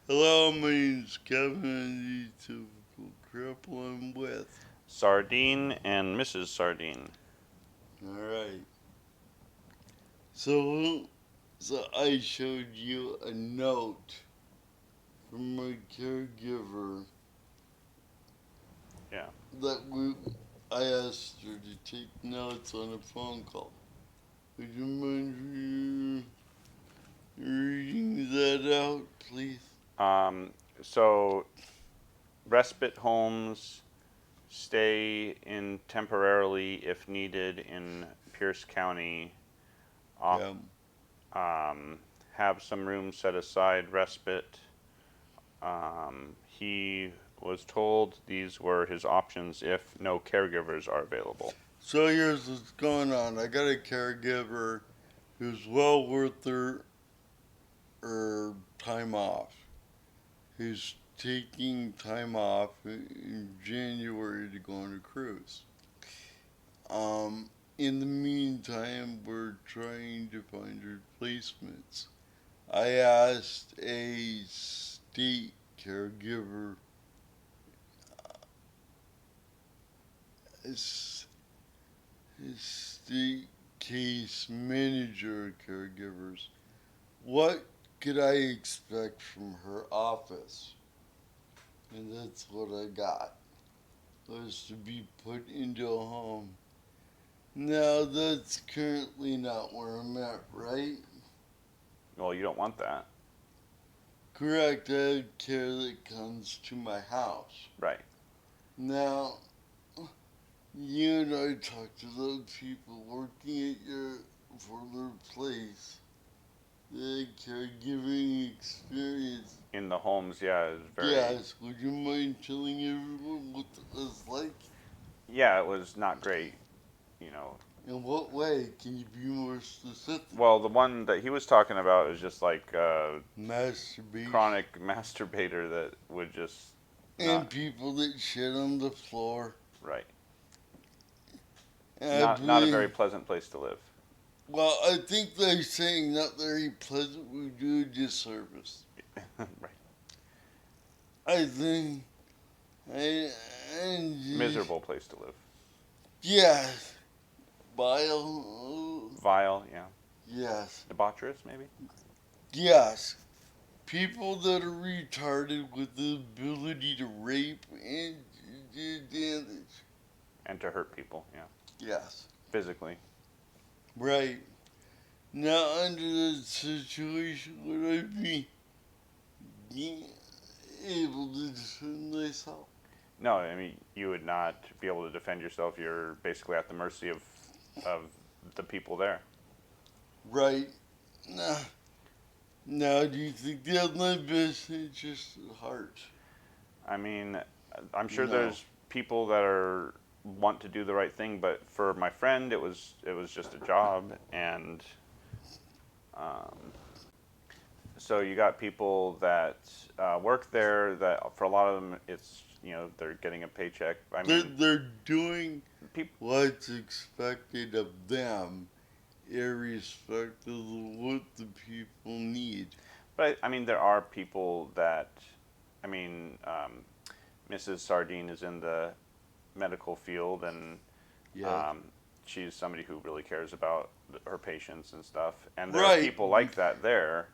Hello, my name's Kevin, and the typical cripple I'm with. Sardine and Mrs. Sardine. Alright. So, so I showed you a note from my caregiver Yeah. I asked her to take notes on a phone call. Would you mind reading that out, please? Um, so respite homes stay in temporarily if needed in Pierce County. Off, Yeah. um, have some room set aside respite. He was told these were his options if no caregivers are available. So here's what's going on. I got a caregiver who's well worth her time off. Who's taking time off in January to go on a cruise. Um, in the meantime, we're trying to find replacements. I asked a state caregiver, a state case manager of caregivers, what could I expect from her office? And that's what I got. Was to be put into a home. Now that's currently not where I'm at, right? Well, you don't want that. Correct, I have care that comes to my house. Right. Now, you and I talked to those people working at your former place. The caregiving experience. In the homes, yeah, is very. Yes, would you mind telling everyone what it was like? Yeah, it was not great, you know. In what way? Can you be more specific? Well, the one that he was talking about is just like Masturbation. chronic masturbator that would just And not people that shit on the floor. right. And I Not a very believe, pleasant place to live. well, I think they're saying not very pleasant, we do a disservice. Right. I think, I, and Miserable place to live. yes, vile, Vile, yeah. yes, Debaucherous, maybe. yes. People that are retarded with the ability to rape and do damage. And to hurt people, yeah. Yes, Physically. right. Now, under that situation, would I be able to defend myself? No, I mean you would not be able to defend yourself. You're basically at the mercy of the people there. Right. Now, now, do you think they have my best interest at heart? I mean, I'm sure No. there's people that are want to do the right thing, but for my friend, it was just a job, and um, so you got people that work there that for a lot of them it's they're getting a paycheck. I mean, They're doing people, what's expected of them, irrespective of what the people need. but I mean there are people that I mean Mrs. Sardine is in the medical field and Yeah. um, she's somebody who really cares about her patients and stuff. And there are Right. people like that there,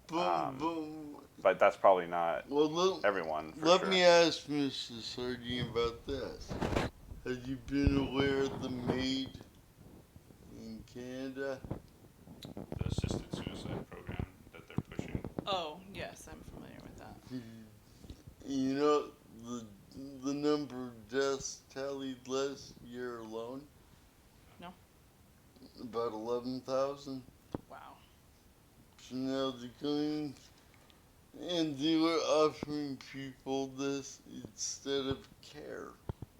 Boom, um, boom. but that's probably not Well, everyone for let sure. me ask Mr. Sardine about this. Have you been aware of the maid in Canada? The assisted suicide program that they're pushing. Oh, yes, I'm familiar with that. You know the the number of deaths tallied last year alone? No? About 11,000. Wow. So now they're going and they were offering people this instead of care.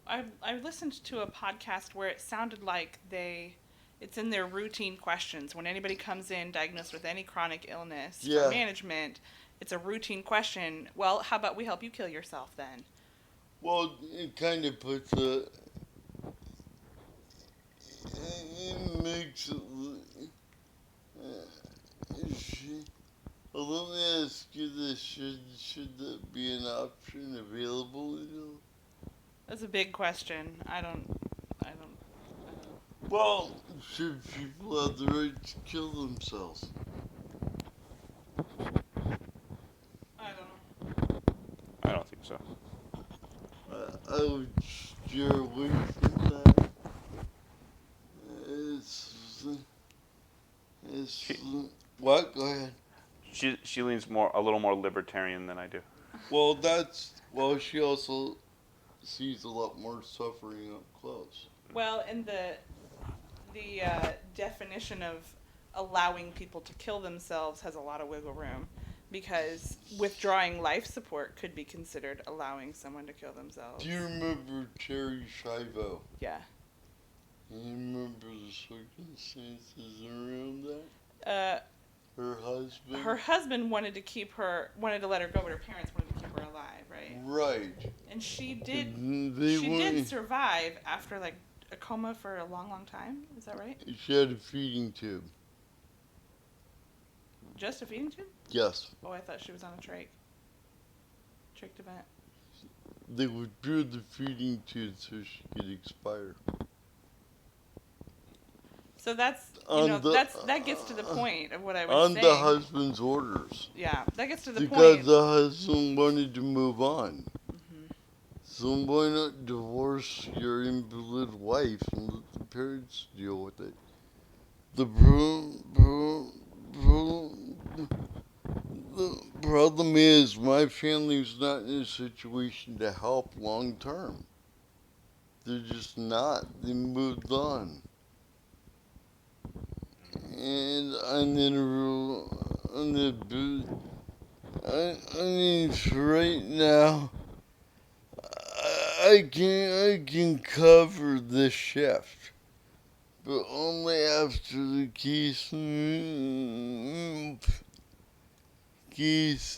I listened to a podcast where it sounded like it's in their routine questions. When anybody comes in diagnosed with any chronic illness for Yeah. management, it's a routine question. Well, how about we help you kill yourself then? Well, it kind of puts it makes it, she, Well, let me ask you this: should that be an option available? That's a big question. I don't. Well, should people have the right to kill themselves? I don't know. I don't think so. I would steer away from that. It's what? Go ahead. She leans a little more libertarian than I do. Well, she also sees a lot more suffering up close. Well, and the definition of allowing people to kill themselves has a lot of wiggle room, because withdrawing life support could be considered allowing someone to kill themselves. Do you remember Terry Schiavo? Yeah. Do you remember the circumstances around that? Her husband? Her husband wanted to let her go, but her parents wanted to keep her alive, right? Right. And she did. They She wanted- did survive after like a coma for a long, long time. Is that right? She had a feeding tube. Just a feeding tube? Yes. Oh, I thought she was on a trach. Event. They withdrew the feeding tube so she could expire. So that's that gets to the point of what I was On saying. the husband's orders. Yeah, that gets to the Because point. the husband wanted to move on. Mm-hmm. So why not divorce your invalid wife and let the parents deal with it? The problem is my family's not in a situation to help long term. They're just not. They moved on. And I'm in a real, I mean, right now, I can cover this shift, but only after the case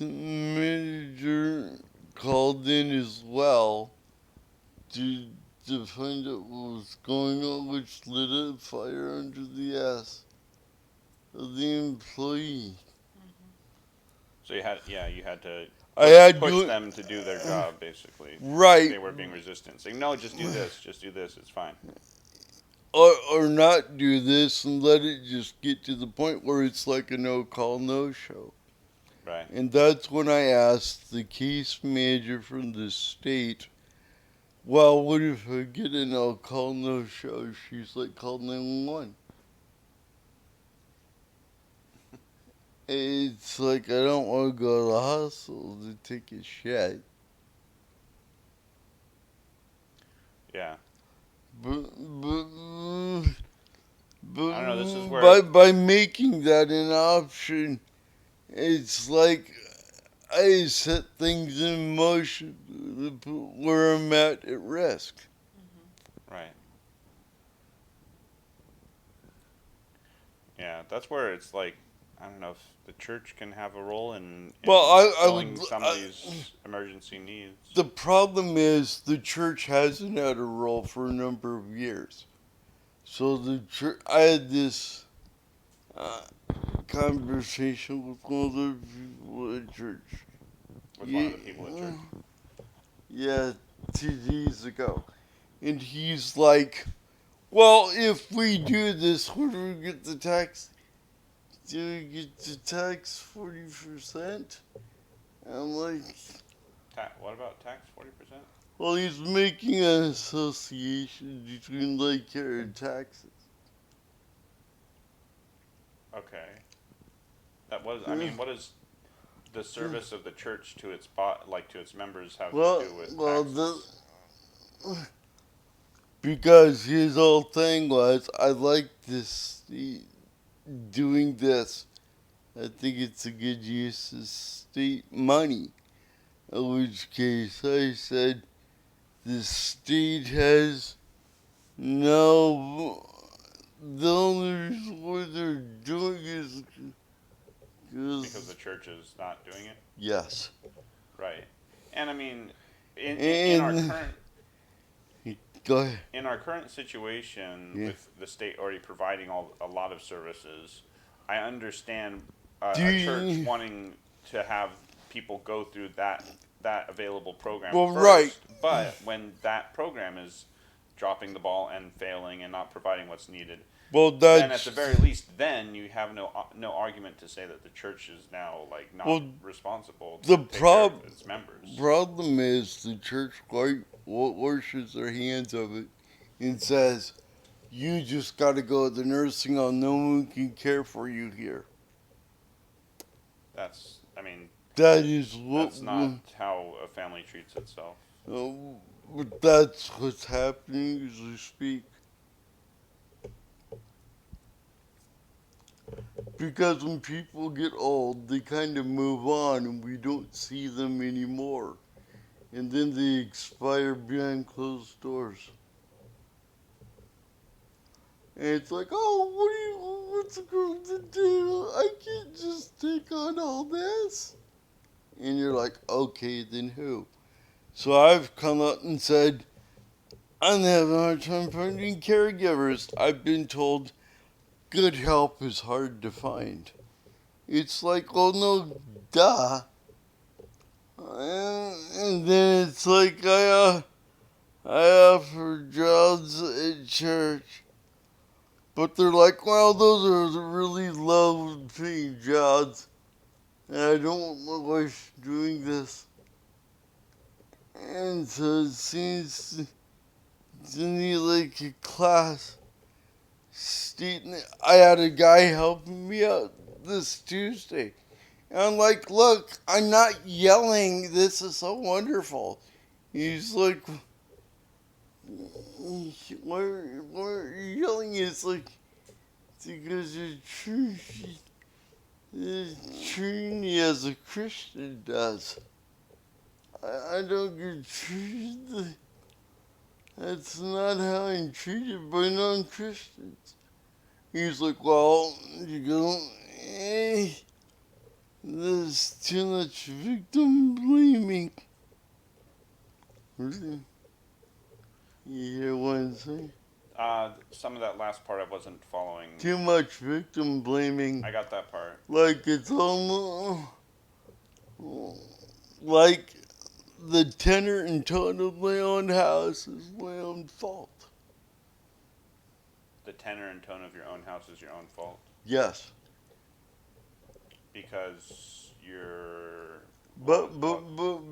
manager called in as well to find out what was going on, which lit a fire under the ass of the employee. So you had to I had push to, them to do their job, basically. right, They were being resistant, saying, "No, just do this, it's fine." or not do this and let it just get to the point where it's like a no call, no show. Right. And that's when I asked the case manager from the state, well, what if I get a no call, no show? She's like, call 911. It's like, I don't want to go to the hospital to take a shit. Yeah. But I don't know, this is where- by making that an option, it's like I set things in motion to put where I'm at risk. Right. Yeah, that's where it's like, I don't know if the church can have a role in filling somebody's emergency needs. The problem is the church hasn't had a role for a number of years. So the church, I had this conversation with one of the people at church. With one of the people at church. Yeah, 2 days ago. And he's like, well, if we do this, where do we get the tax? Do we get the tax 40%? I'm like, What about tax 40%? well, he's making an association between Lake Care and taxes. Okay. What does the service of the church to its to its members have to do with taxes? Because his whole thing was, I like this, doing this. I think it's a good use of state money. In which case I said, the state has no, the only reason why they're doing is Because the church is not doing it? Yes. Right. And I mean, in our current... Go ahead. In our current situation, with the state already providing a lot of services, I understand Do a you- church wanting to have people go through that available program Well, first. right. But when that program is dropping the ball and failing and not providing what's needed, Well, then at the that's very least, then you have no argument to say that the church is now like not Well, responsible to the take care of prob- its members. problem is the church washes their hands of it and says, "You just got to go to the nursing home. No one can care for you here." That's, I mean, That is what. that's not how a family treats itself. But that's what's happening as we speak. Because when people get old, they kind of move on and we don't see them anymore. And then they expire behind closed doors. And it's like, oh, what's a girl to do? I can't just take on all this. And you're like, okay, then who? So I've come out and said, I'm having a hard time finding caregivers. I've been told good help is hard to find. It's like, well, no, duh. And then it's like I offer jobs at church, but they're like, well, those are the really low-paying jobs, and I don't want my wife doing this. And so it seems to me like a class stating. I had a guy helping me out this Tuesday. And I'm like, look, I'm not yelling. This is so wonderful. He's like, why are you yelling? It's like, because you're treating me as a Christian does. I don't get treated. That's not how I'm treated by non-Christians. He's like, well, you go, there's too much victim blaming. Really? You hear what I'm saying? Some of that last part I wasn't following. Too much victim blaming. I got that part. Like it's almost like the tenor and tone of my own house is my own fault. The tenor and tone of your own house is your own fault Yes. because you're. But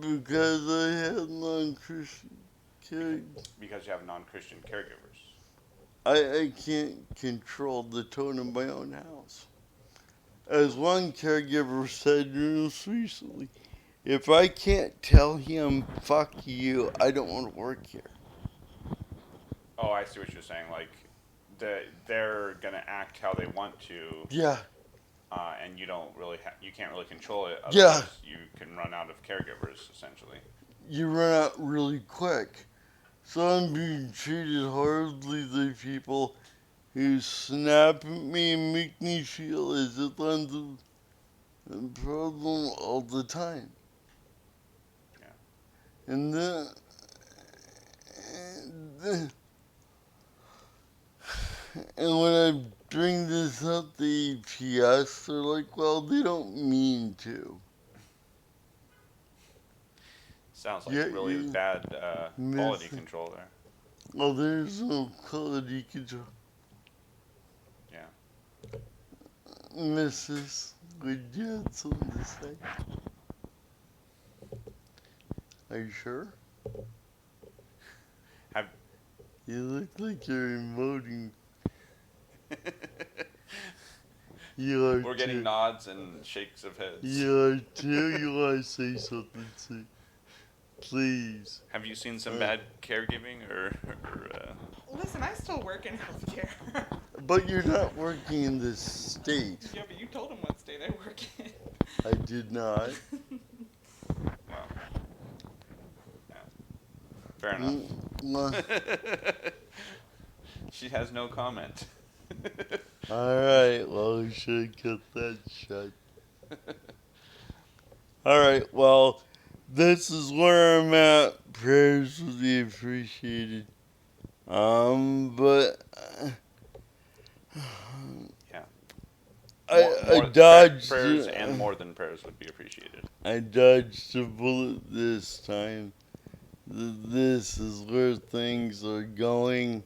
because I have non-Christian care, Because you have non-Christian caregivers. I can't control the tone of my own house. As one caregiver said just recently, if I can't tell him, fuck you, I don't want to work here. Oh, I see what you're saying. Like, they're gonna act how they want to, Yeah. and you don't really, you can't really control it. Yeah. Otherwise you can run out of caregivers essentially. You run out really quick. So I'm being treated horribly by people who snap at me and make me feel as if I'm the problem all the time. Yeah. And and when I bring this up to EPS, they're like, well, they don't mean to. Sounds like Yeah, really you bad quality miss it. control there. Well, there's no quality control. Yeah. Mrs. Would you have something to say? Are you sure? Have You look like you're emoting. You are We're getting too. nods and shakes of heads. You are too. You want to say something, say. Please. Have you seen some bad caregiving or Listen, I still work in healthcare. But you're not working in this state. Yeah, but you told him what state I work in. I did not. well, yeah. Fair enough. Mm, She has no comment. Alright, well, we should cut that shut. Alright, well, this is where I'm at. Prayers would be appreciated. But Yeah. I dodged. prayers and more than prayers would be appreciated. I dodged a bullet this time. This is where things are going.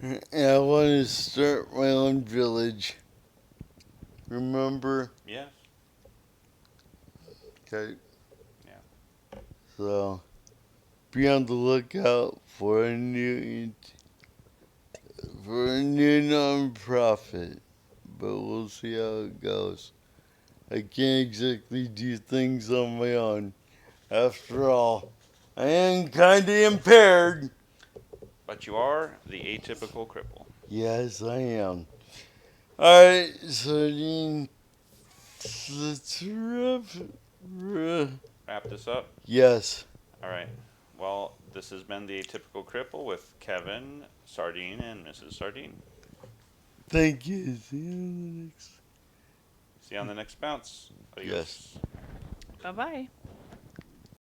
And I want to start my own village. Remember? Yes. Okay. Yeah. So, be on the lookout for a new nonprofit. But we'll see how it goes. I can't exactly do things on my own. After all, I am kinda impaired. But you are the atypical cripple. Yes, I am. Alright, Sardine, let's Wrap this up. Yes. All right. Well, this has been the atypical cripple with Kevin, Sardine, and Mrs. Sardine. Thank you. See you on the next. See you on the next bounce. Adios. Yes. Bye bye.